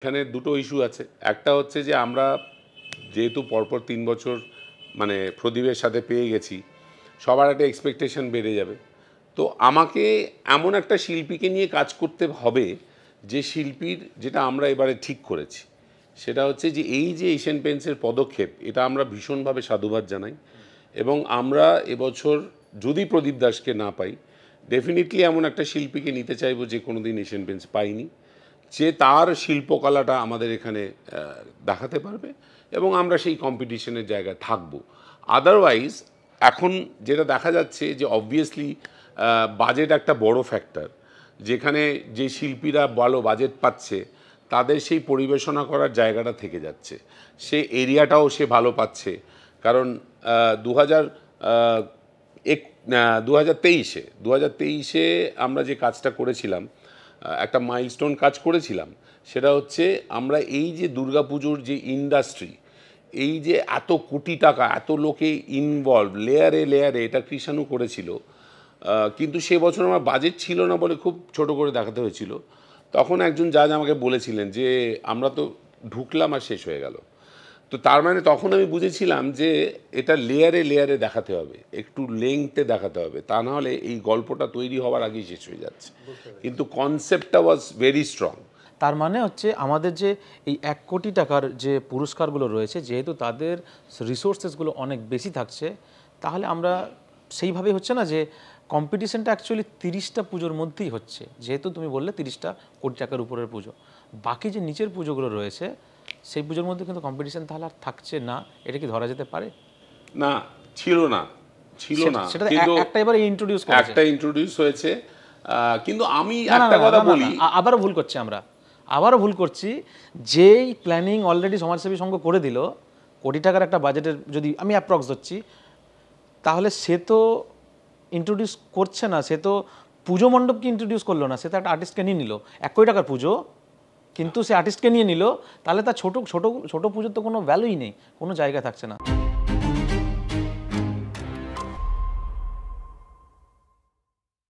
এখানে দুটো ইস্যু আছে। একটা হচ্ছে যে আমরা যেহেতু পরপর ৩ বছর মানে প্রদীপের সাথে পেয়ে গেছি, সবার একটা এক্সপেকটেশন বেড়ে যাবে। তো আমাকে এমন একটা শিল্পীকে নিয়ে কাজ করতে হবে যে শিল্পীর, যেটা আমরা এবারে ঠিক করেছি সেটা হচ্ছে যে এই যে এশিয়ান পেইন্টসের পদক্ষেপ, এটা আমরা ভীষণভাবে সাধুবাদ জানাই। এবং আমরা এবছর যদি প্রদীপ দাসকে না পাই, ডেফিনেটলি এমন একটা শিল্পীকে নিতে চাইবো যে কোনো দিন এশিয়ান পেইন্টস পাইনি, যে তার শিল্পকলাটা আমাদের এখানে দেখাতে পারবে এবং আমরা সেই কম্পিটিশনের জায়গায় থাকব। আদারওয়াইজ এখন যেটা দেখা যাচ্ছে যে অবভিয়াসলি বাজেট একটা বড় ফ্যাক্টর, যেখানে যে শিল্পীরা ভালো বাজেট পাচ্ছে তাদের সেই পরিবেশনা করার জায়গাটা থেকে যাচ্ছে, সে এরিয়াটাও সে ভালো পাচ্ছে। কারণ 2023-এ আমরা যে কাজটা করেছিলাম, একটা মাইলস্টোন কাজ করেছিলাম, সেটা হচ্ছে আমরা এই যে দুর্গাপুজোর যে ইন্ডাস্ট্রি, এই যে এত কোটি টাকা, এত লোকে ইনভলভ, লেয়ারে লেয়ারে, এটা কৃষাণু করেছিল। কিন্তু সে বছর আমার বাজেট ছিল না বলে খুব ছোট করে দেখাতে হয়েছিল। তখন একজন জাজ আমাকে বলেছিলেন যে আমরা তো ঢুকলাম আর শেষ হয়ে গেল। তো তার মানে তখন আমি বুঝেছিলাম যে এটা লেয়ারে লেয়ারে দেখাতে হবে, একটু লেংথে দেখাতে হবে, তা নাহলে এই গল্পটা তৈরি হওয়ার আগেই শেষ হয়ে যাচ্ছে। কিন্তু কনসেপ্টটা ওয়াজ ভেরি স্ট্রং। তার মানে হচ্ছে আমাদের যে এই 1 কোটি টাকার যে পুরস্কারগুলো রয়েছে, যেহেতু তাদের রিসোর্সেসগুলো অনেক বেশি থাকছে, তাহলে আমরা সেইভাবে হচ্ছে না যে কম্পিটিশনটা অ্যাকচুয়ালি 30টা পুজোর মধ্যেই হচ্ছে। যেহেতু তুমি বললে 30টা কোটি টাকার উপরের পুজো, বাকি যে নিচের পুজোগুলো রয়েছে সেই পুজোর মধ্যে কিন্তু কম্পিটিশন তাহলে আর থাকছে না। এটা কি ধরা যেতে পারে? না, ছিল না। সেটা একটা এবারে ইন্ট্রোডিউস হয়েছে। কিন্তু আমি একটা কথা বলি, আবারও ভুল করছি। যেই প্ল্যানিং অলরেডি সমাজসেবী সংঘ করে দিল, কোটি টাকার একটা বাজেটের, যদি আমি অ্যাপ্রক্স ধরছি, তাহলে সে তো ইন্ট্রোডিউস করছে না, সে তো পুজো মণ্ডপকে ইন্ট্রোডিউস করলো না, সে তো একটা আর্টিস্টকে নিয়ে নিল। 1 কোটি টাকার পুজো, কিন্তু সে আর্টিস্টকে নিয়ে নিল, তাহলে তার ছোট ছোট ছোট পুজোর তো কোনো ভ্যালুই নেই, কোনো জায়গা থাকছে না।